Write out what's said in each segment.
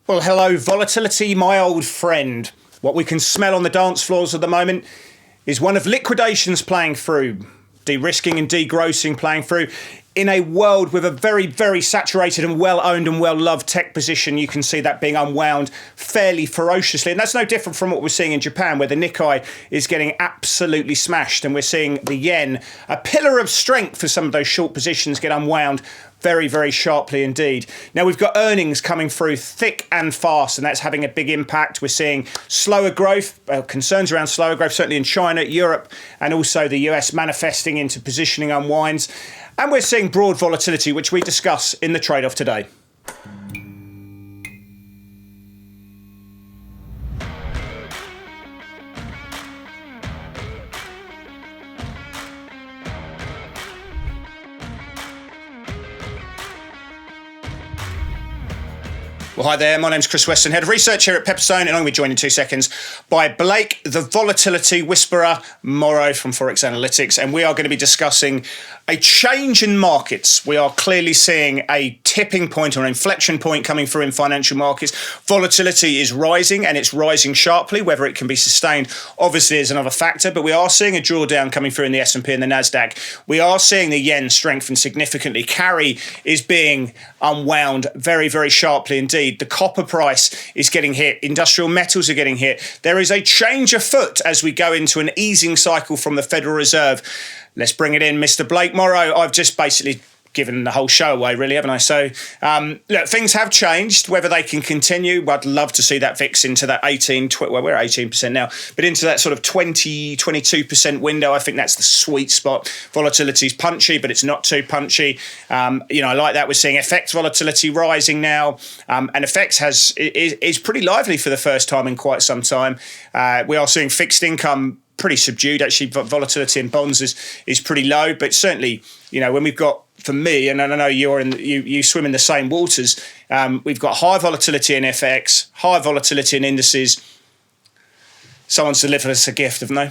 Well, hello, volatility, my old friend. What we can smell on the dance floors at the moment is one of liquidations playing through, de-risking and degrossing playing through. In a world with a very, very saturated and well-owned and well-loved tech position, you can see that being unwound fairly ferociously. And that's no different from what we're seeing in Japan, where the Nikkei is getting absolutely smashed. And we're seeing the yen, a pillar of strength for some of those short positions, get unwound very, very sharply indeed. Now, we've got earnings coming through thick and fast, and that's having a big impact. We're seeing slower growth, concerns around slower growth, certainly in China, Europe, and also the US manifesting into positioning unwinds. And we're seeing broad volatility, which we discuss in the trade-off today. Well, hi there. My name's Chris Weston, Head of Research here at Pepperstone, and I'm going to be joined in 2 seconds by Blake, the volatility whisperer, Morrow from Forex Analytics, and we are going to be discussing a change in markets. We are clearly seeing a tipping point or an inflection point coming through in financial markets. Volatility is rising, and it's rising sharply. Whether it can be sustained, obviously, is another factor, but we are seeing a drawdown coming through in the S&P and the Nasdaq. We are seeing the yen strengthen significantly. Carry is being unwound very, very sharply indeed. The copper price is getting hit. Industrial metals are getting hit. There is a change afoot as we go into an easing cycle from the Federal Reserve. Let's bring it in, Mr. Blake Morrow. I've just basically given the whole show away, really, haven't I? So, look, things have changed. Whether they can continue, I'd love to see that VIX into that 18, well, we're at 18% now, but into that sort of 20, 22% window. I think that's the sweet spot. Volatility's punchy, but it's not too punchy. I like that. We're seeing FX volatility rising now, and FX is pretty lively for the first time in quite some time. We are seeing fixed income pretty subdued. Actually, volatility in bonds is pretty low, but certainly, when we've got, for me, and I know you swim in the same waters, we've got high volatility in FX, high volatility in indices. Someone's delivered us a gift, haven't they?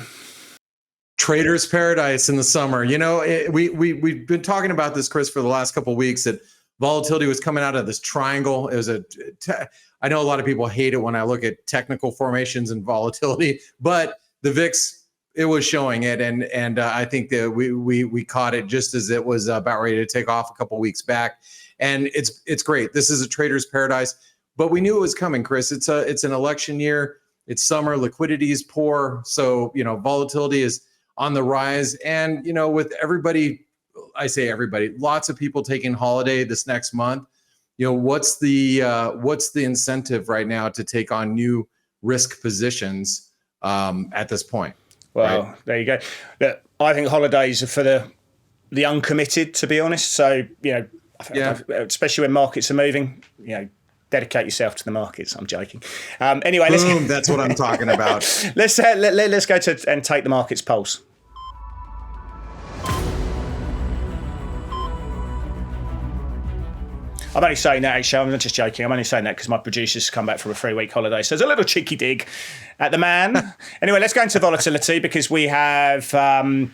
Trader's paradise in the summer. We've been talking about this, Chris, for the last couple of weeks, that volatility was coming out of this triangle. It was I know a lot of people hate it when I look at technical formations and volatility, but the VIX, it was showing it, and I think that we caught it just as it was about ready to take off a couple of weeks back, and it's great. This is a trader's paradise, but we knew it was coming, Chris. It's an election year. It's summer. Liquidity is poor, so volatility is on the rise, and with everybody, I say everybody, lots of people taking holiday this next month. What's the incentive right now to take on new risk positions at this point? Well, right. There you go. Look, I think holidays are for the uncommitted, to be honest. So, especially when markets are moving, dedicate yourself to the markets. I'm joking. Anyway, that's what I'm talking about. Let's go to and take the market's pulse. I'm only saying that, actually. I'm not just joking. I'm only saying that because my producer's come back from a 3-week holiday. So there's a little cheeky dig at the man. Anyway, let's go into volatility because we have a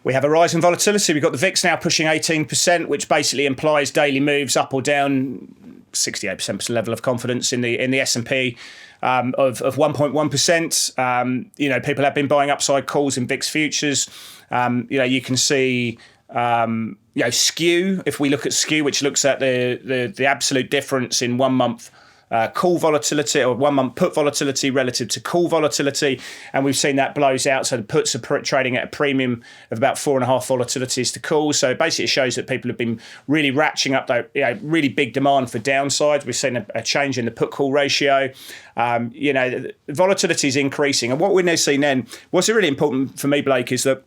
rise in volatility. We've got the VIX now pushing 18%, which basically implies daily moves up or down. 68% level of confidence in the S&P of 1.1%. People have been buying upside calls in VIX futures. You can see skew. If we look at skew, which looks at the absolute difference in 1 month call volatility or 1 month put volatility relative to call volatility, and we've seen that blows out. So the puts are trading at a premium of about 4.5 volatilities to calls. So basically, it shows that people have been really ratcheting up really big demand for downside. We've seen a change in the put call ratio. The volatility is increasing, and what we're now seeing then, what's really important for me, Blake, is that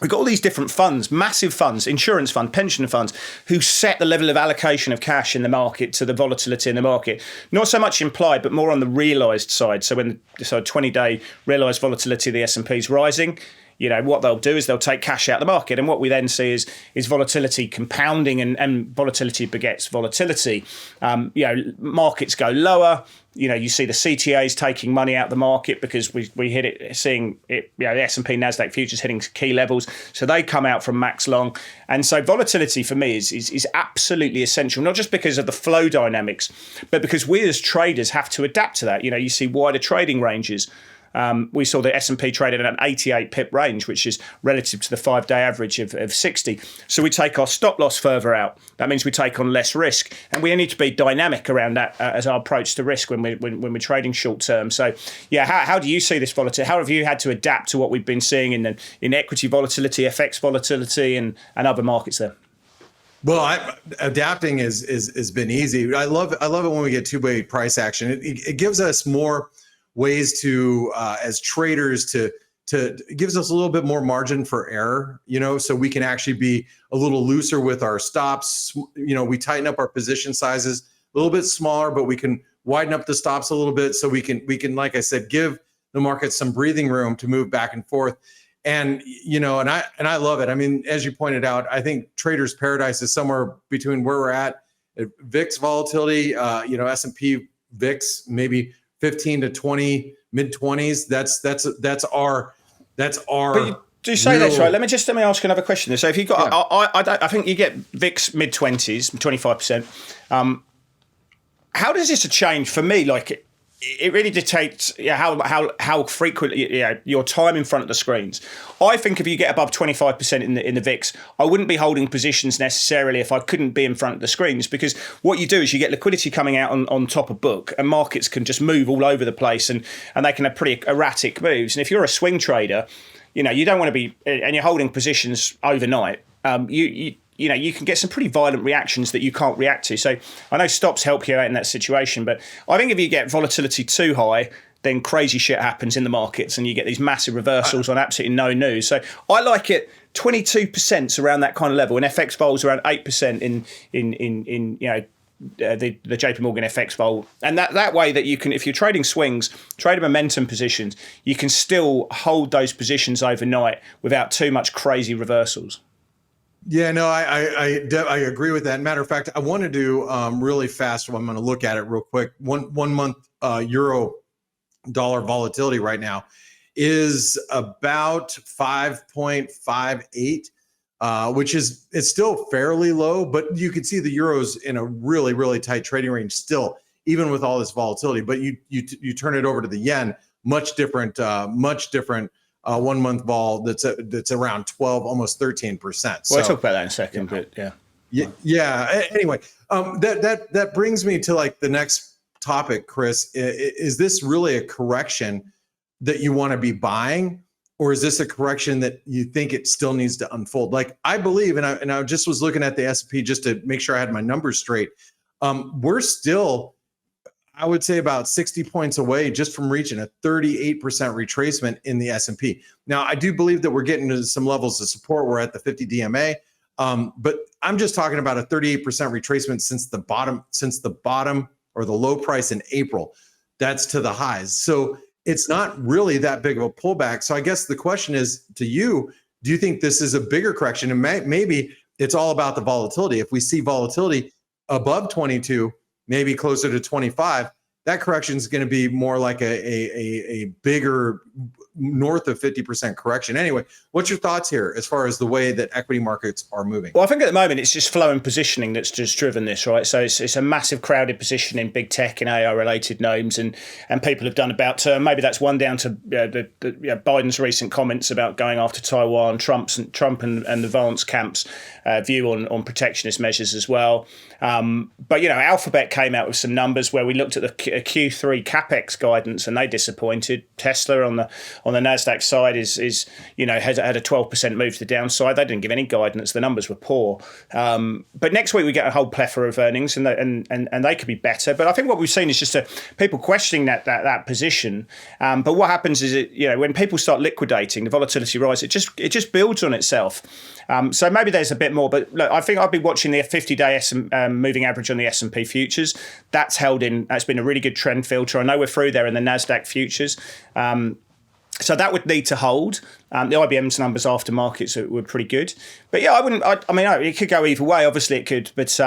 we've got all these different funds, massive funds, insurance fund, pension funds, who set the level of allocation of cash in the market to the volatility in the market. Not so much implied, but more on the realised side. So when the 20-day realised volatility of the S&P is rising, what they'll do is they'll take cash out of the market. And what we then see is volatility compounding, and volatility begets volatility. Markets go lower. You see the CTAs taking money out of the market because we hit it, seeing it, the S&P Nasdaq futures hitting key levels. So they come out from max long. And so volatility for me is absolutely essential, not just because of the flow dynamics, but because we as traders have to adapt to that. You see wider trading ranges. We saw the S&P traded at an 88 pip range, which is relative to the 5-day average of 60. So we take our stop loss further out. That means we take on less risk, and we need to be dynamic around that as our approach to risk when we're trading short term. So, how do you see this volatility? How have you had to adapt to what we've been seeing in equity volatility, FX volatility, and other markets there? Well, adapting has been easy. I love it when we get two-way price action. It gives us more ways to, as traders, to it gives us a little bit more margin for error, so we can actually be a little looser with our stops. We tighten up our position sizes a little bit smaller, but we can widen up the stops a little bit so we can, like I said, give the market some breathing room to move back and forth. And, I love it. I mean, as you pointed out, I think traders' paradise is somewhere between where we're at VIX volatility, S&P VIX, maybe 15 to 20, mid 20s. That's our. But you say that's right. Let me ask you another question. So if you got, I think you get VIX mid 20s, 25%. How does this change for me? Like, it really dictates how frequently your time in front of the screens. I think if you get above 25% in the VIX, I wouldn't be holding positions necessarily if I couldn't be in front of the screens, because what you do is you get liquidity coming out on top of book, and markets can just move all over the place, and they can have pretty erratic moves. And if you're a swing trader, you don't want to be, and you're holding positions overnight, you can get some pretty violent reactions that you can't react to. So I know stops help you out in that situation, but I think if you get volatility too high, then crazy shit happens in the markets and you get these massive reversals on absolutely no news. So I like it 22% around that kind of level, and FX vols around 8% in the JP Morgan FX vol. And that way that you can, if you're trading swings, trading momentum positions, you can still hold those positions overnight without too much crazy reversals. Yeah, no, I agree with that. Matter of fact, I want to do really fast. I'm going to look at it real quick. One month euro dollar volatility right now is about 5.58, which is, it's still fairly low, but you can see the euro's in a really, really tight trading range still, even with all this volatility. But you turn it over to the yen, much different 1 month vol that's around 12, almost 13%. Well, we'll talk about that in a second, but yeah. Yeah. Anyway, that brings me to like the next topic, Chris. Is this really a correction that you want to be buying, or is this a correction that you think it still needs to unfold? Like, I believe, and I just was looking at the S&P just to make sure I had my numbers straight. We're still, I would say, about 60 points away just from reaching a 38% retracement in the S&P. Now, I do believe that we're getting to some levels of support. We're at the 50 DMA, but I'm just talking about a 38% retracement since the bottom or the low price in April. That's to the highs. So it's not really that big of a pullback. So I guess the question is to you, do you think this is a bigger correction? And maybe it's all about the volatility. If we see volatility above 22, maybe closer to 25, that correction is going to be more like a bigger, north of 50% correction. Anyway, what's your thoughts here as far as the way that equity markets are moving? Well, I think at the moment it's just flow and positioning that's just driven this, right? So it's a massive crowded position in big tech and AI related names, and people have done about turn. Maybe that's one down to Biden's recent comments about going after Taiwan, Trump and the Vance camp's view on protectionist measures as well. But Alphabet came out with some numbers where we looked at the Q3 capex guidance, and they disappointed. Tesla on the Nasdaq side is had a 12% move to the downside. They didn't give any guidance. The numbers were poor. But next week we get a whole plethora of earnings, and they could be better. But I think what we've seen is just people questioning that position. But what happens is when people start liquidating, the volatility rises. It just builds on itself. So maybe there's a bit more. But look, I think I'll be watching the 50-day moving average on the S&P futures. That's been a really good trend filter. I know we're through there in the Nasdaq futures. So that would need to hold. The IBM's numbers after markets were pretty good. But yeah, I mean, it could go either way. Obviously, it could. But,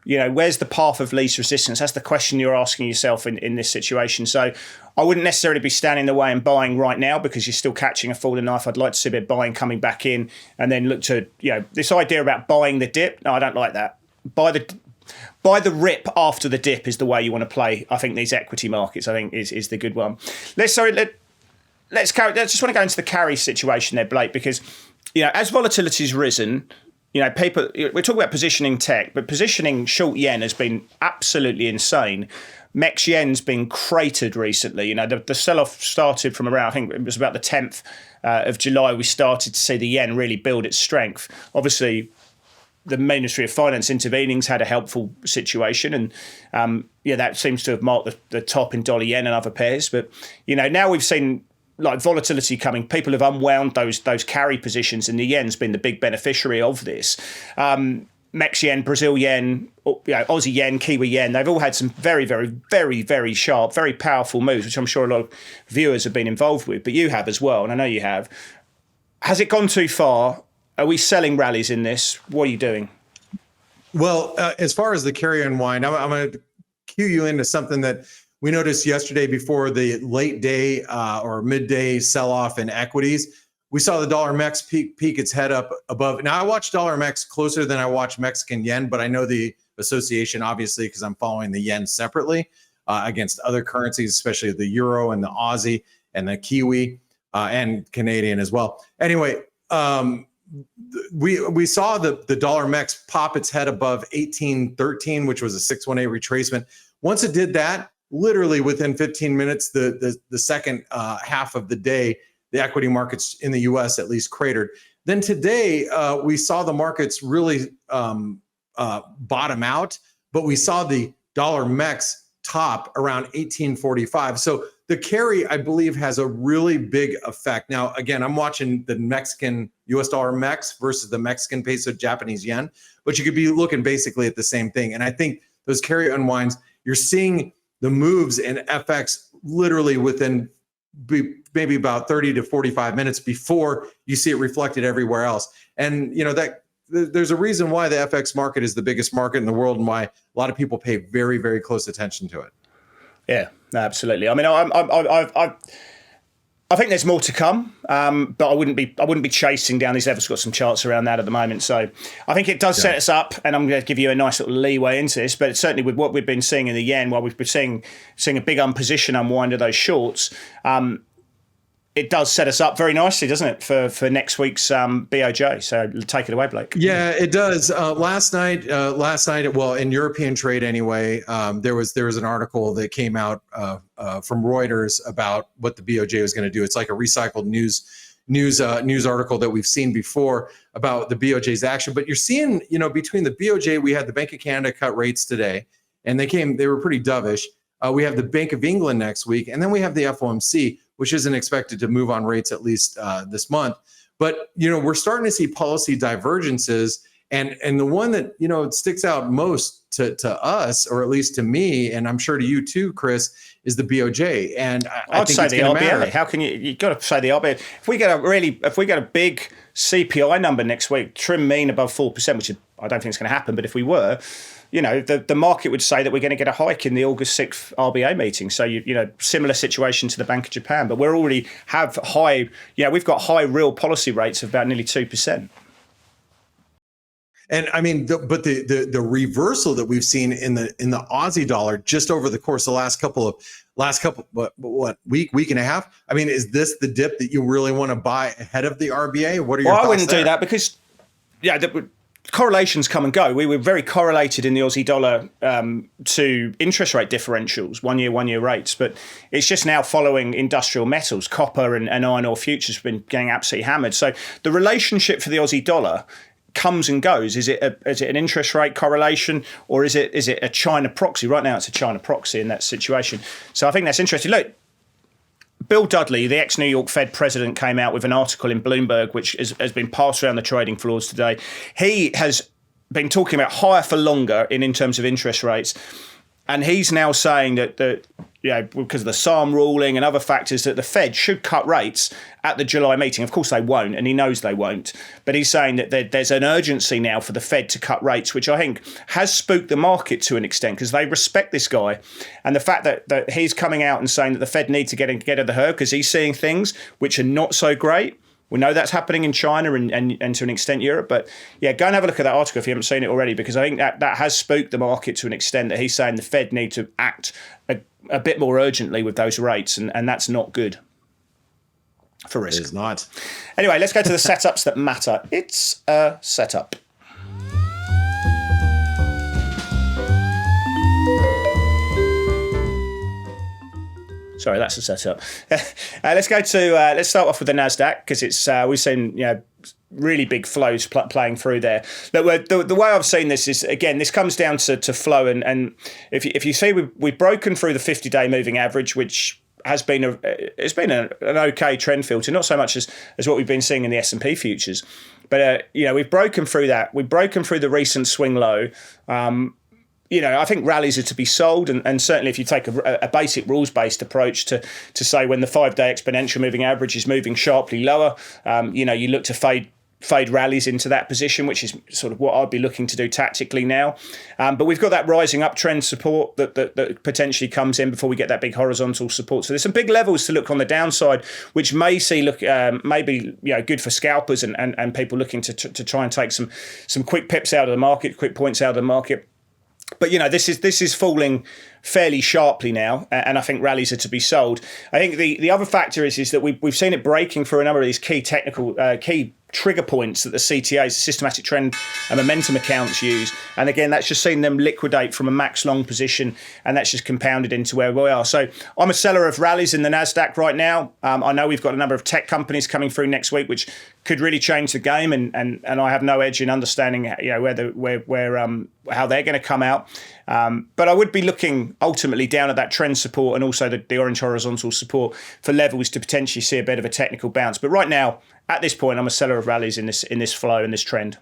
where's the path of least resistance? That's the question you're asking yourself in this situation. So I wouldn't necessarily be standing in the way and buying right now because you're still catching a falling knife. I'd like to see a bit of buying coming back in and then look to, this idea about buying the dip. No, I don't like that. Buy the rip after the dip is the way you want to play. I think these equity markets, I think, is the good one. Let's just want to go into the carry situation there, Blake, because as volatility's risen, people, we're talking about positioning tech, but positioning short yen has been absolutely insane. MEX yen's been cratered recently. The sell-off started from around, I think it was about the 10th of July, we started to see the yen really build its strength. Obviously, the Ministry of Finance intervening's had a helpful situation, and that seems to have marked the top in dollar yen and other pairs. But now we've seen volatility coming. People have unwound those carry positions, and the yen's been the big beneficiary of this. MEX yen, Brazil yen, Aussie yen, Kiwi yen, they've all had some very, very, very, very sharp, very powerful moves, which I'm sure a lot of viewers have been involved with, but you have as well, and I know you have. Has it gone too far? Are we selling rallies in this? What are you doing? Well, as far as the carry unwind, I'm going to cue you into something that we noticed yesterday before the late day or midday sell-off in equities. We saw the dollar MEX peak its head up above. Now, I watch dollar MEX closer than I watch Mexican yen, but I know the association, obviously, because I'm following the yen separately against other currencies, especially the euro and the Aussie and the Kiwi and Canadian as well. Anyway, we saw the dollar MEX pop its head above 1813, which was a 618 retracement. Once it did that, literally within 15 minutes, the second half of the day, the equity markets in the U.S. at least cratered. Then today, we saw the markets really bottom out, but we saw the dollar MEX top around 1845. So the carry, I believe, has a really big effect. Now, again, I'm watching the Mexican US dollar MEX versus the Mexican peso Japanese yen, but you could be looking basically at the same thing. And I think those carry unwinds, you're seeing the moves in FX literally within maybe about 30 to 45 minutes before you see it reflected everywhere else. And that there's a reason why the FX market is the biggest market in the world and why a lot of people pay very, very close attention to it. Yeah, absolutely. I mean, I think there's more to come, but I wouldn't be chasing down these levels. Got some charts around that at the moment, so I think it does set us up. And I'm going to give you a nice little leeway into this, but certainly with what we've been seeing in the yen, while we've been seeing a big unposition unwind of those shorts, it does set us up very nicely, doesn't it, for next week's BOJ? So take it away, Blake. Yeah, it does. Last night, well, in European trade anyway, there was an article that came out from Reuters about what the BOJ was going to do. It's like a recycled news article that we've seen before about the BOJ's action. But you're seeing, between the BOJ, we had the Bank of Canada cut rates today, and they were pretty dovish. We have the Bank of England next week, and then we have the FOMC, which isn't expected to move on rates at least this month. But, we're starting to see policy divergences. And the one that, sticks out most to us, or at least to me, and I'm sure to you too, Chris, is the BOJ. And I think say it's the RBA. Matter. How can you got to say the RBA? If we get a big CPI number next week, trim mean above 4%, which I don't think it's going to happen, but if we were, the market would say that we're going to get a hike in the August 6th RBA meeting. So, similar situation to the Bank of Japan, but we're already have high, we've got high real policy rates of about nearly 2%. And I mean, but the reversal that we've seen in the Aussie dollar just over the course of the last couple week and a half. I mean, is this the dip that you really want to buy ahead of the RBA? What are your thoughts I wouldn't there? do that because, correlations come and go. We were very correlated in the Aussie dollar to interest rate differentials, one year rates, but it's just now following industrial metals, copper and iron ore futures have been getting absolutely hammered. So the relationship for the Aussie dollar comes and goes. Is it an interest rate correlation, or is it a China proxy? Right now it's a China proxy in that situation. So I think that's interesting. Look, Bill Dudley, the ex-New York Fed president, came out with an article in Bloomberg, which has been passed around the trading floors today. He has been talking about higher for longer in terms of interest rates. And he's now saying that because of the SARM ruling and other factors, that the Fed should cut rates at the July meeting. Of course they won't, and he knows they won't. But he's saying that there's an urgency now for the Fed to cut rates, which I think has spooked the market to an extent because they respect this guy. And the fact that he's coming out and saying that the Fed need to get ahead of the herd because he's seeing things which are not so great. We know that's happening in China and to an extent Europe. But yeah, go and have a look at that article if you haven't seen it already, because I think that has spooked the market to an extent that he's saying the Fed need to act a bit more urgently with those rates. And that's not good for risk. It is not. Anyway, let's go to the setups that matter. It's a setup. Sorry, that's a setup. Let's start off with the Nasdaq because it's we've seen really big flows playing through there. The way I've seen this is, again, this comes down to flow, and if you see we've broken through the 50-day moving average, which has been an okay trend filter, not so much as what we've been seeing in the S&P futures, but we've broken through that. We've broken through the recent swing low. I think rallies are to be sold, and certainly if you take a basic rules-based approach to say when the 5-day exponential moving average is moving sharply lower, you look to fade rallies into that position, which is sort of what I'd be looking to do tactically now. But we've got that rising uptrend support that potentially comes in before we get that big horizontal support. So there's some big levels to look on the downside, which may be good for scalpers and people looking to try and take some quick pips out of the market, quick points out of the market. But this is falling fairly sharply now, and I think rallies are to be sold. I think the other factor is that we've seen it breaking through a number of these key trigger points that the CTAs, systematic trend and momentum accounts, use. And again, that's just seen them liquidate from a max long position, and that's just compounded into where we are. So I'm a seller of rallies in the Nasdaq right now. I know we've got a number of tech companies coming through next week, which could really change the game, and I have no edge in understanding how they're going to come out. But I would be looking ultimately down at that trend support and also the orange horizontal support for levels to potentially see a bit of a technical bounce. But right now, at this point, I'm a seller of rallies in this flow, in this trend.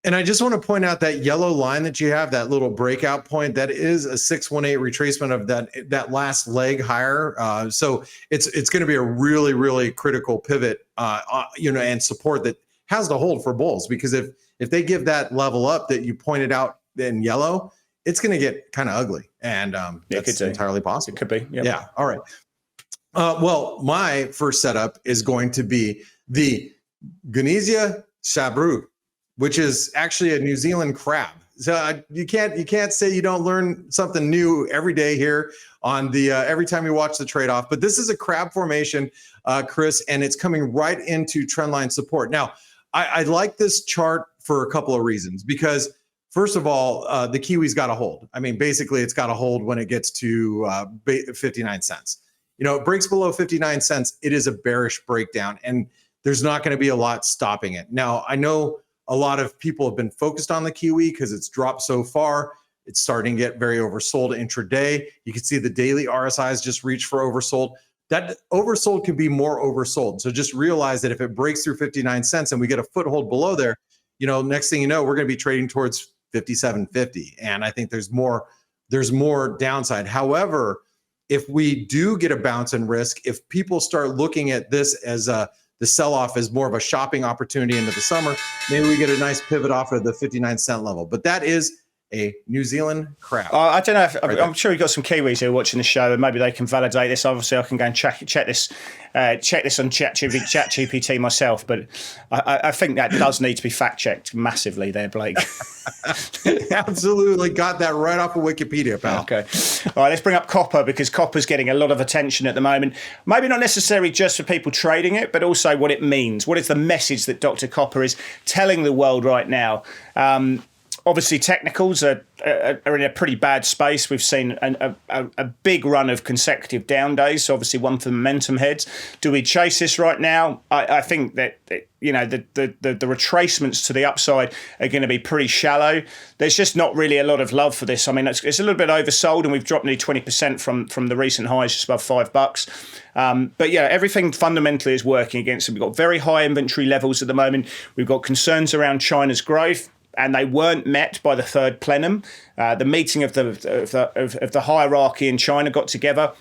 And I just want to point out that yellow line that you have, that little breakout point, that is a 618 retracement of that last leg higher. So it's going to be a really, really critical pivot, and support that has to hold for bulls, because if they give that level up that you pointed out in yellow, it's going to get kind of ugly, and that's entirely possible. It could be. Yep. Yeah. All right. Well, my first setup is going to be the Guineazia sabreau, which is actually a New Zealand crab. So you can't say you don't learn something new every day here on the every time you watch the trade-off. But this is a crab formation, Chris, and it's coming right into trendline support. Now, I like this chart for a couple of reasons, because first of all, the Kiwi's got to hold. I mean, basically, it's got to hold when it gets to 59 cents. It breaks below 59 cents. It is a bearish breakdown, and there's not going to be a lot stopping it. Now, I know a lot of people have been focused on the Kiwi because it's dropped so far. It's starting to get very oversold intraday. You can see the daily RSIs just reached for oversold. That oversold can be more oversold. So just realize that if it breaks through 59 cents and we get a foothold below there, next thing you know, we're going to be trading towards 57.50. And I think there's more downside. However, if we do get a bounce in risk, if people start looking at this as the sell-off as more of a shopping opportunity into the summer, maybe we get a nice pivot off of the 59 cent level. But that is a New Zealand crab. I don't know. I'm sure you've got some Kiwis who are watching the show, and maybe they can validate this. Obviously, I can go and check this on ChatGPT myself. But I think that does need to be fact-checked massively there, Blake. Absolutely. Got that right off of Wikipedia, pal. Okay. All right, let's bring up copper, because copper's getting a lot of attention at the moment. Maybe not necessarily just for people trading it, but also what it means. What is the message that Dr. Copper is telling the world right now? Obviously, technicals are in a pretty bad space. We've seen a big run of consecutive down days. So obviously, one for the momentum heads. Do we chase this right now? I think that the retracements to the upside are going to be pretty shallow. There's just not really a lot of love for this. I mean, it's a little bit oversold, and we've dropped nearly 20% from the recent highs, just above $5. But yeah, everything fundamentally is working against it. We've got very high inventory levels at the moment. We've got concerns around China's growth. and they weren't met by the third plenum. The meeting of the hierarchy in China got together.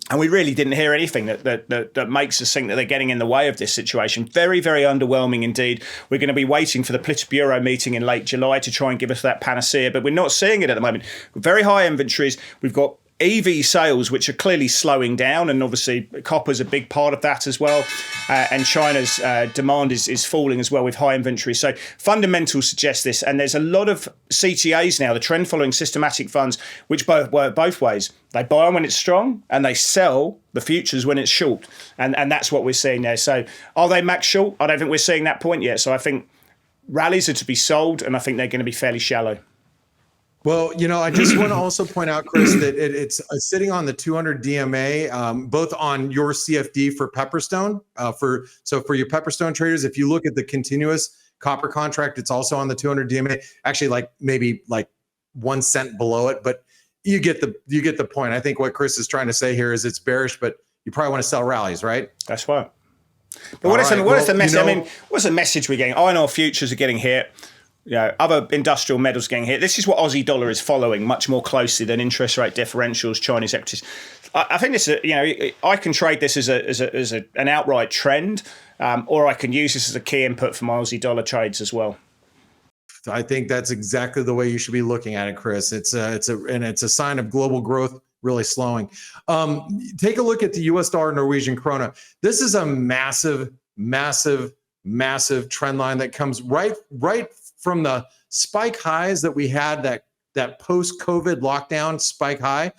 And we really didn't hear anything that makes us think that they're getting in the way of this situation. Very, very underwhelming indeed. We're going to be waiting for the Politburo meeting in late July to try and give us that panacea, but we're not seeing it at the moment. Very high inventories. We've got EV sales, which are clearly slowing down, and obviously copper's a big part of that as well. And China's demand is falling as well with high inventory. So fundamentals suggest this, and there's a lot of CTAs now, the trend following systematic funds, which work both ways. They buy when it's strong and they sell the futures when it's short. And that's what we're seeing there. So are they max short? I don't think we're seeing that point yet. So I think rallies are to be sold, and I think they're going to be fairly shallow. Well, I just want to also point out, Chris, that it's sitting on the 200 DMA, both on your CFD for Pepperstone. For your Pepperstone traders, if you look at the continuous copper contract, it's also on the 200 DMA. Actually, maybe 1 cent below it, but you get the point. I think what Chris is trying to say here is it's bearish, but you probably want to sell rallies, right? That's right. But what is the message? What's the message we're getting? Iron ore futures are getting hit. Other industrial metals getting hit. This is what Aussie dollar is following much more closely than interest rate differentials, Chinese equities. I think this, I can trade this as an outright trend, or I can use this as a key input for my Aussie dollar trades as well. I think that's exactly the way you should be looking at it, Chris. It's a sign of global growth really slowing. Take a look at the U.S. dollar, Norwegian krona. This is a massive, massive, massive trend line that comes right from the spike highs that we had, that post-COVID lockdown spike high.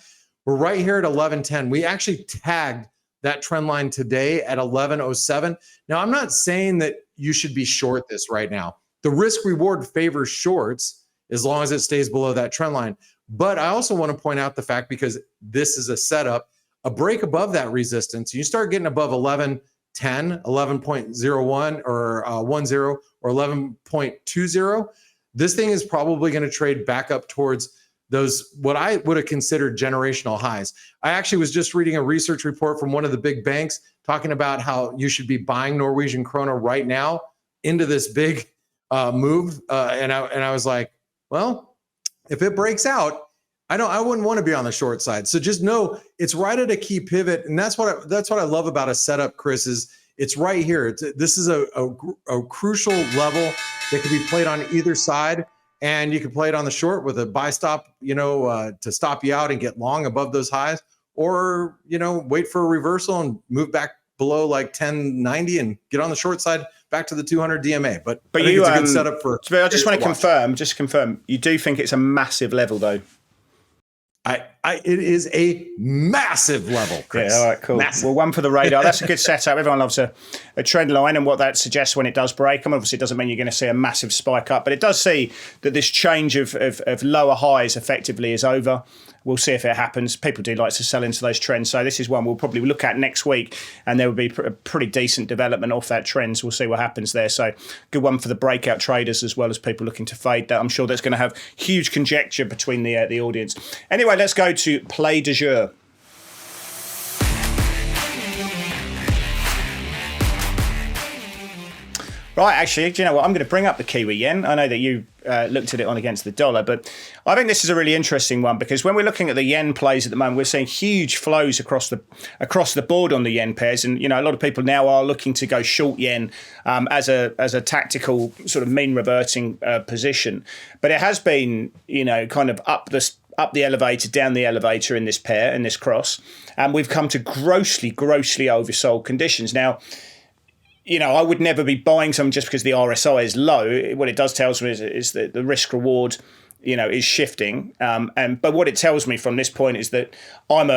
We're right here at 1110. We actually tagged that trend line today at 1107. Now, I'm not saying that you should be short this right now. The risk reward favors shorts as long as it stays below that trend line. But I also want to point out the fact, because this is a setup, a break above that resistance, you start getting above 1110, 11.01 or 10 or 11.20, this thing is probably going to trade back up towards those, what I would have considered generational highs. I actually was just reading a research report from one of the big banks talking about how you should be buying Norwegian krona right now into this big move. And I was like, well, if it breaks out, I wouldn't want to be on the short side. So just know it's right at a key pivot, and that's what I love about a setup, Chris. Is it's right here. This is a crucial level that can be played on either side, and you can play it on the short with a buy stop, to stop you out and get long above those highs, or wait for a reversal and move back below 1090 and get on the short side back to the 200 DMA. But I think it's a good setup for. I just want to confirm. You do think it's a massive level, though? It is a massive level, Chris. Yeah, all right, cool. Massive. Well, one for the radar. That's a good setup. Everyone loves a trend line and what that suggests when it does break. Obviously, it doesn't mean you're going to see a massive spike up, but it does see that this change of lower highs effectively is over. We'll see if it happens. People do like to sell into those trends. So this is one we'll probably look at next week, and there will be a pretty decent development off that trend. So we'll see what happens there. So good one for the breakout traders as well as people looking to fade that. I'm sure that's going to have huge conjecture between the audience. Anyway, let's go to play du jour. Right, actually, do you know what? I'm going to bring up the Kiwi yen. I know that you looked at it on against the dollar, but I think this is a really interesting one, because when we're looking at the yen plays at the moment, we're seeing huge flows across the board on the yen pairs, and a lot of people now are looking to go short yen as a tactical sort of mean reverting position. But it has been kind of up the elevator, down the elevator in this pair, in this cross, and we've come to grossly oversold conditions now. I would never be buying some just because the RSI is low. What it does tell me is that the risk reward, is shifting. But what it tells me from this point is that I'm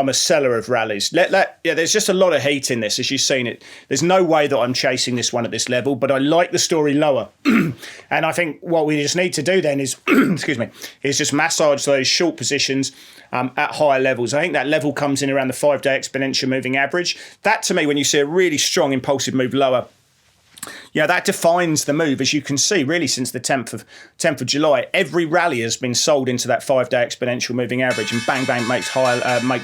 a seller of rallies. There's just a lot of heat in this, as you've seen it. There's no way that I'm chasing this one at this level, but I like the story lower. And I think what we just need to do then is, is just massage those short positions at higher levels. I think that level comes in around the 5-day exponential moving average. That, to me, when you see a really strong impulsive move lower, that defines the move. As you can see, really since the 10th of July, every rally has been sold into that 5-day exponential moving average, and bang bang makes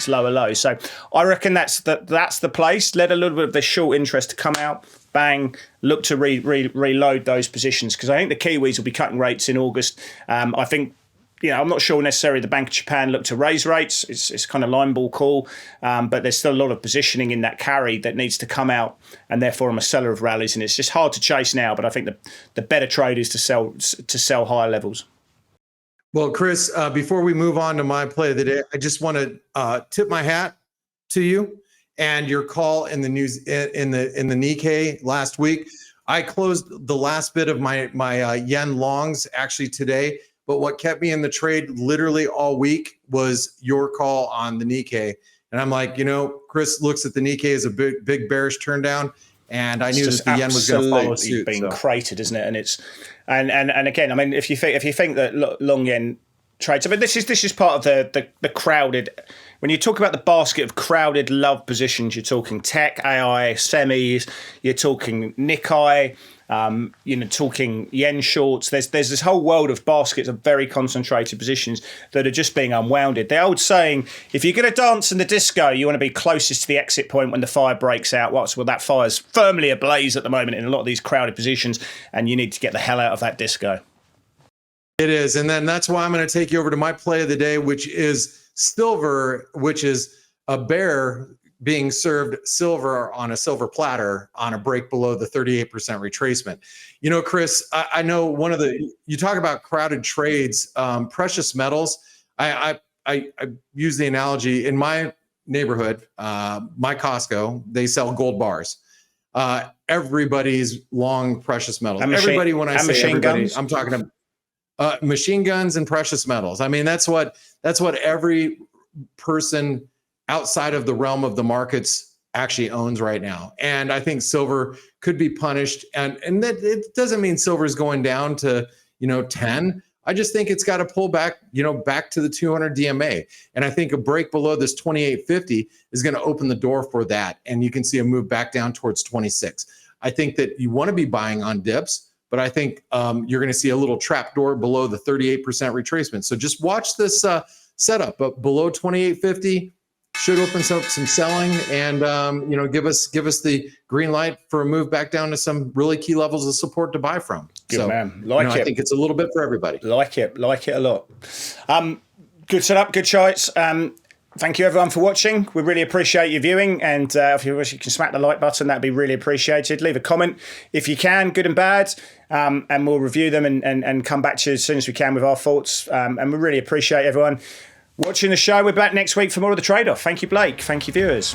lower low. So I reckon that's the place. Let a little bit of the short interest come out. bang, look to reload those positions, because I think the Kiwis will be cutting rates in August. I think, I'm not sure necessarily the Bank of Japan look to raise rates. It's kind of line ball call, but there's still a lot of positioning in that carry that needs to come out, and therefore I'm a seller of rallies, and it's just hard to chase now. But I think the better trade is to sell higher levels. Well, Chris, before we move on to my play of the day, I just want to tip my hat to you and your call in the news in the Nikkei last week. I closed the last bit of my yen longs actually today. But what kept me in the trade literally all week was your call on the Nikkei. And I'm like, Chris looks at the Nikkei as a big bearish turn down, and I knew that the yen was going to follow suit. Being cratered, isn't it? And it's and again, I mean, if you think that long yen trades, I mean, this is part of the crowded. When you talk about the basket of crowded love positions, you're talking tech, AI, semis, you're talking Nikkei. Talking yen shorts. There's this whole world of baskets of very concentrated positions that are just being unwounded. The old saying, if you're going to dance in the disco, you want to be closest to the exit point when the fire breaks out. Well, that fire's firmly ablaze at the moment in a lot of these crowded positions, and you need to get the hell out of that disco. It is. And then that's why I'm going to take you over to my play of the day, which is silver, which is a bear being served silver on a silver platter on a break below the 38% retracement. Chris, I know you talk about crowded trades, precious metals. I use the analogy in my neighborhood, my Costco, they sell gold bars. Everybody's long precious metals. Everybody, when I say everybody, guns? I'm talking about machine guns and precious metals. I mean, that's what every person outside of the realm of the markets actually owns right now. And I think silver could be punished. And that it doesn't mean silver is going down to, 10. I just think it's got to pull back, back to the 200 DMA. And I think a break below this 2850 is going to open the door for that. And you can see a move back down towards 26. I think that you want to be buying on dips, but I think you're going to see a little trap door below the 38% retracement. So just watch this setup, but below 2850, should open some selling and give us the green light for a move back down to some really key levels of support to buy from. Good man. It. I think it's a little bit for everybody. Like it a lot. Good setup, good charts. Thank you everyone for watching. We really appreciate your viewing, and if you wish, you can smack the like button. That'd be really appreciated. Leave a comment if you can, good and bad, and we'll review them and come back to you as soon as we can with our thoughts. And we really appreciate everyone watching the show. We're back next week for more of the trade-off. Thank you, Blake. Thank you, viewers.